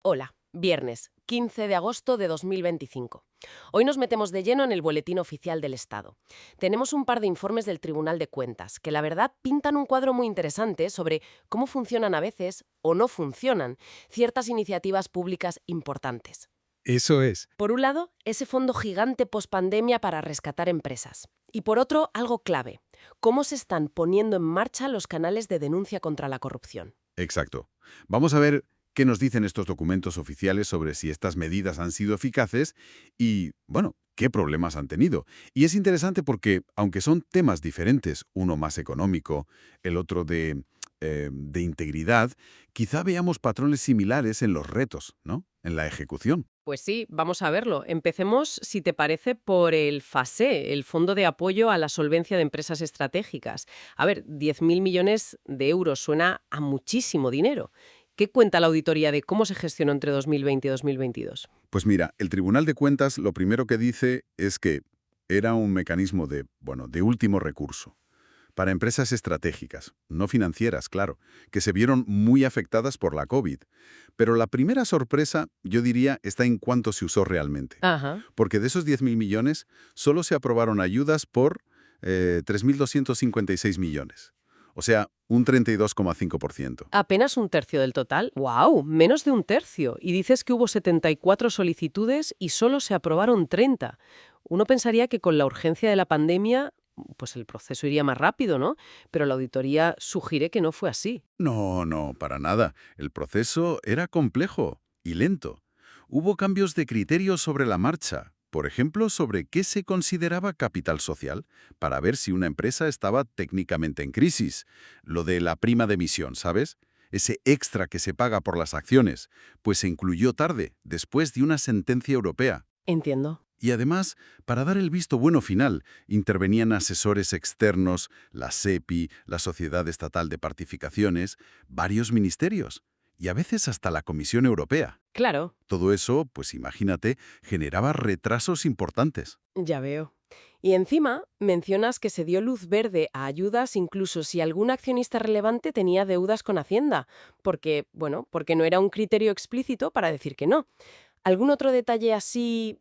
Hola, viernes, 15 de agosto de 2025. Hoy nos metemos de lleno en el Boletín Oficial del Estado. Tenemos un par de informes del Tribunal de Cuentas que la verdad pintan un cuadro muy interesante sobre cómo funcionan a veces, o no funcionan, ciertas iniciativas públicas importantes. Eso es. Por un lado, ese fondo gigante pospandemia para rescatar empresas. Y por otro, algo clave, cómo se están poniendo en marcha los canales de denuncia contra la corrupción. Exacto. Vamos a ver qué nos dicen estos documentos oficiales sobre si estas medidas han sido eficaces y, bueno, qué problemas han tenido. Y es interesante porque, aunque son temas diferentes, uno más económico, el otro de integridad, quizá veamos patrones similares en los retos, ¿no? En la ejecución. Pues sí, vamos a verlo. Empecemos, si te parece, por el FASE, el Fondo de Apoyo a la Solvencia de Empresas Estratégicas. A ver, 10.000 millones de euros suena a muchísimo dinero. ¿Qué cuenta la auditoría de cómo se gestionó entre 2020 y 2022? Pues mira, el Tribunal de Cuentas lo primero que dice es que era un mecanismo de último recurso para empresas estratégicas, no financieras, claro, que se vieron muy afectadas por la COVID. Pero la primera sorpresa, yo diría, está en cuánto se usó realmente. Ajá. Porque de esos 10.000 millones, solo se aprobaron ayudas por 3.256 millones. O sea, un 32,5%. Apenas un tercio del total. ¡Wow! Menos de un tercio. Y dices que hubo 74 solicitudes y solo se aprobaron 30. Uno pensaría que con la urgencia de la pandemia, pues el proceso iría más rápido, ¿no? Pero la auditoría sugiere que no fue así. No, no, para nada. El proceso era complejo y lento. Hubo cambios de criterios sobre la marcha, por ejemplo, sobre qué se consideraba capital social, para ver si una empresa estaba técnicamente en crisis. Lo de la prima de emisión, ¿sabes? Ese extra que se paga por las acciones, pues se incluyó tarde, después de una sentencia europea. Entiendo. Y además, para dar el visto bueno final, intervenían asesores externos, la SEPI, la Sociedad Estatal de Partificaciones, varios ministerios y a veces hasta la Comisión Europea. Claro, Todo eso, pues imagínate, generaba retrasos importantes. ya veo. Y encima mencionas que se dio luz verde a ayudas incluso si algún accionista relevante tenía deudas con Hacienda, porque, bueno, porque no era un criterio explícito para decir que no. ¿Algún otro detalle así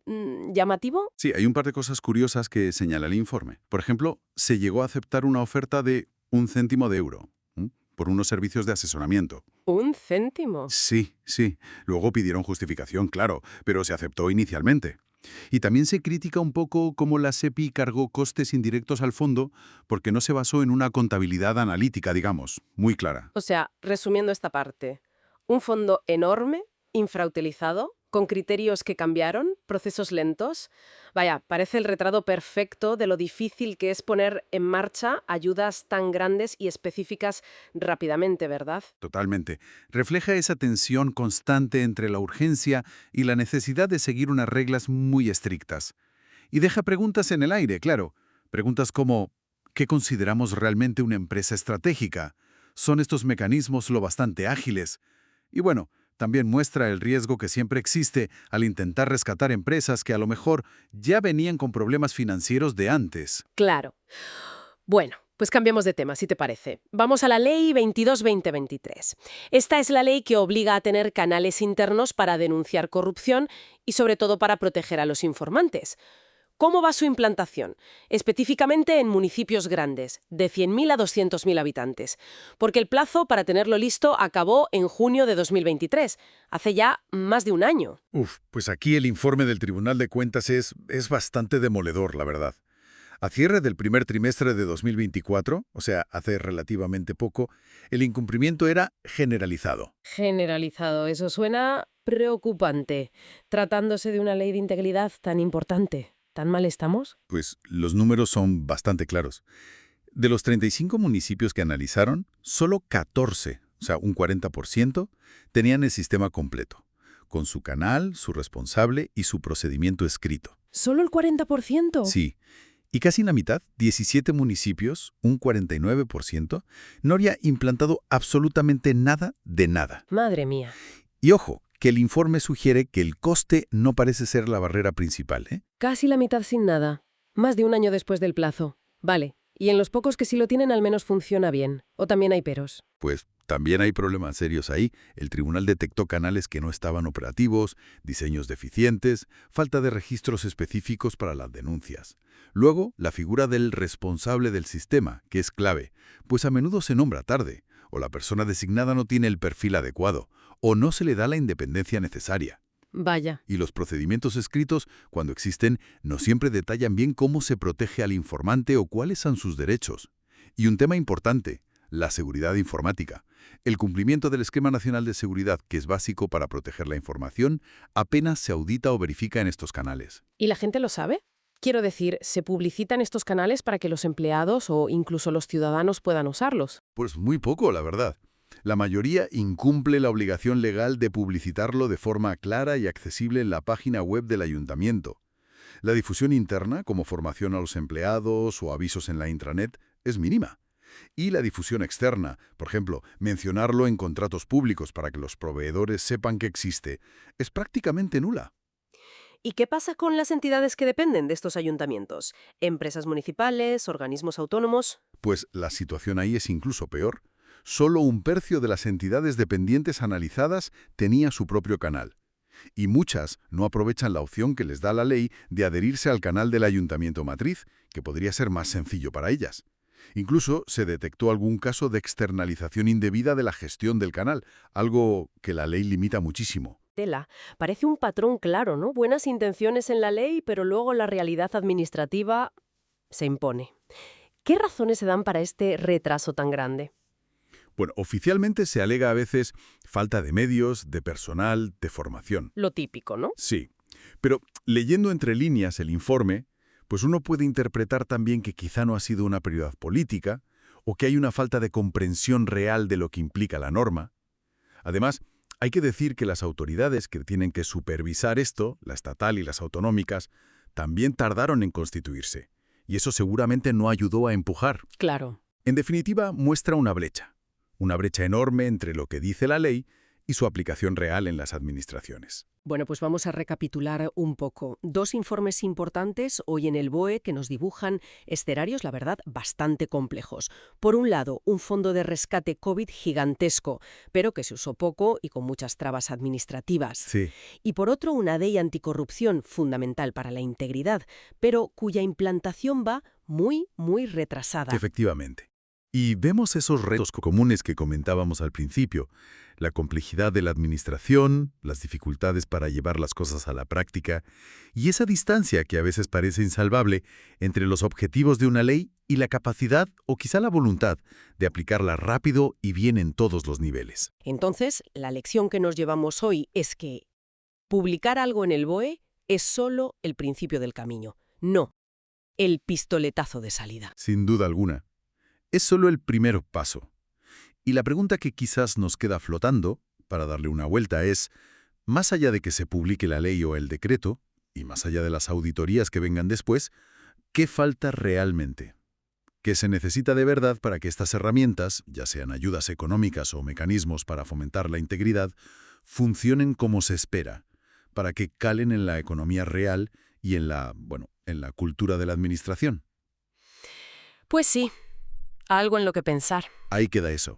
llamativo? Sí, hay un par de cosas curiosas que señala el informe. Por ejemplo, se llegó a aceptar una oferta de 1 céntimo de euro por unos servicios de asesoramiento. ¿Un céntimo? Sí, sí. Luego pidieron justificación, claro, pero se aceptó inicialmente. Y también se critica un poco cómo la SEPI cargó costes indirectos al fondo porque no se basó en una contabilidad analítica, digamos, muy clara. O sea, resumiendo esta parte, un fondo enorme, infrautilizado, con criterios que cambiaron, procesos lentos. Vaya, parece el retrato perfecto de lo difícil que es poner en marcha ayudas tan grandes y específicas rápidamente, ¿verdad? Totalmente. Refleja esa tensión constante entre la urgencia y la necesidad de seguir unas reglas muy estrictas. Y deja preguntas en el aire, claro. Preguntas como, ¿qué consideramos realmente una empresa estratégica? ¿Son estos mecanismos lo bastante ágiles? Y bueno, también muestra el riesgo que siempre existe al intentar rescatar empresas que a lo mejor ya venían con problemas financieros de antes. Claro. Bueno, pues cambiemos de tema, si te parece. Vamos a la Ley 22-2023. Esta es la ley que obliga a tener canales internos para denunciar corrupción y sobre todo para proteger a los informantes. ¿Cómo va su implantación? Específicamente en municipios grandes, de 100.000 a 200.000 habitantes, porque el plazo para tenerlo listo acabó en junio de 2023, hace ya más de un año. Uf, pues aquí el informe del Tribunal de Cuentas es bastante demoledor, la verdad. A cierre del primer trimestre de 2024, o sea, hace relativamente poco, el incumplimiento era generalizado. Generalizado, eso suena preocupante, tratándose de una ley de integridad tan importante. ¿Tan mal estamos? Pues los números son bastante claros. De los 35 municipios que analizaron, solo 14, o sea, un 40%, tenían el sistema completo, con su canal, su responsable y su procedimiento escrito. ¿Solo el 40%? Sí, y casi la mitad, 17 municipios, un 49%, no había implantado absolutamente nada de nada. Madre mía. Y ojo, que el informe sugiere que el coste no parece ser la barrera principal, ¿eh? Casi la mitad sin nada. Más de un año después del plazo. Vale. Y en los pocos que sí lo tienen al menos funciona bien. ¿O también hay peros? Pues También hay problemas serios ahí. El tribunal detectó canales que no estaban operativos, diseños deficientes, falta de registros específicos para las denuncias. Luego, la figura del responsable del sistema, que es clave, pues a menudo se nombra tarde, o la persona designada no tiene el perfil adecuado, o no se le da la independencia necesaria. Vaya. Y los procedimientos escritos, cuando existen, no siempre detallan bien cómo se protege al informante o cuáles son sus derechos. Y un tema importante, la seguridad informática. El cumplimiento del Esquema Nacional de Seguridad, que es básico para proteger la información, apenas se audita o verifica en estos canales. ¿Y la gente lo sabe? Quiero decir, ¿se publicitan estos canales para que los empleados o incluso los ciudadanos puedan usarlos? Pues muy poco, la verdad. La mayoría incumple la obligación legal de publicitarlo de forma clara y accesible en la página web del ayuntamiento. La difusión interna, como formación a los empleados o avisos en la intranet, es mínima. Y la difusión externa, por ejemplo, mencionarlo en contratos públicos para que los proveedores sepan que existe, es prácticamente nula. ¿Y qué pasa con las entidades que dependen de estos ayuntamientos? ¿Empresas municipales, organismos autónomos? Pues la situación ahí es incluso peor. Solo un tercio de las entidades dependientes analizadas tenía su propio canal. Y muchas no aprovechan la opción que les da la ley de adherirse al canal del ayuntamiento matriz, que podría ser más sencillo para ellas. Incluso se detectó algún caso de externalización indebida de la gestión del canal, algo que la ley limita muchísimo. Tela. Parece un patrón claro, ¿no? Buenas intenciones en la ley, pero luego la realidad administrativa se impone. ¿Qué razones se dan para este retraso tan grande? Bueno, oficialmente se alega a veces falta de medios, de personal, de formación. Lo típico, ¿no? Sí, pero leyendo entre líneas el informe, pues uno puede interpretar también que quizá no ha sido una prioridad política o que hay una falta de comprensión real de lo que implica la norma. Además, hay que decir que las autoridades que tienen que supervisar esto, la estatal y las autonómicas, también tardaron en constituirse, y eso seguramente no ayudó a empujar. Claro. En definitiva, muestra una brecha enorme entre lo que dice la ley y su aplicación real en las administraciones. Bueno, pues vamos a recapitular un poco. Dos informes importantes hoy en el BOE que nos dibujan escenarios, la verdad, bastante complejos. Por un lado, un fondo de rescate COVID gigantesco, pero que se usó poco y con muchas trabas administrativas. Sí. Y por otro, una ley anticorrupción fundamental para la integridad, pero cuya implantación va muy, muy retrasada. Efectivamente. Y vemos esos retos comunes que comentábamos al principio, la complejidad de la administración, las dificultades para llevar las cosas a la práctica, y esa distancia que a veces parece insalvable entre los objetivos de una ley y la capacidad o quizá la voluntad de aplicarla rápido y bien en todos los niveles. Entonces, la lección que nos llevamos hoy es que publicar algo en el BOE es solo el principio del camino, no el pistoletazo de salida. Sin duda alguna. Es solo el primer paso. Y la pregunta que quizás nos queda flotando, para darle una vuelta, es, más allá de que se publique la ley o el decreto, y más allá de las auditorías que vengan después, ¿qué falta realmente? ¿Qué se necesita de verdad para que estas herramientas, ya sean ayudas económicas o mecanismos para fomentar la integridad, funcionen como se espera, para que calen en la economía real y en la cultura de la administración? Pues sí, algo en lo que pensar. Ahí queda eso.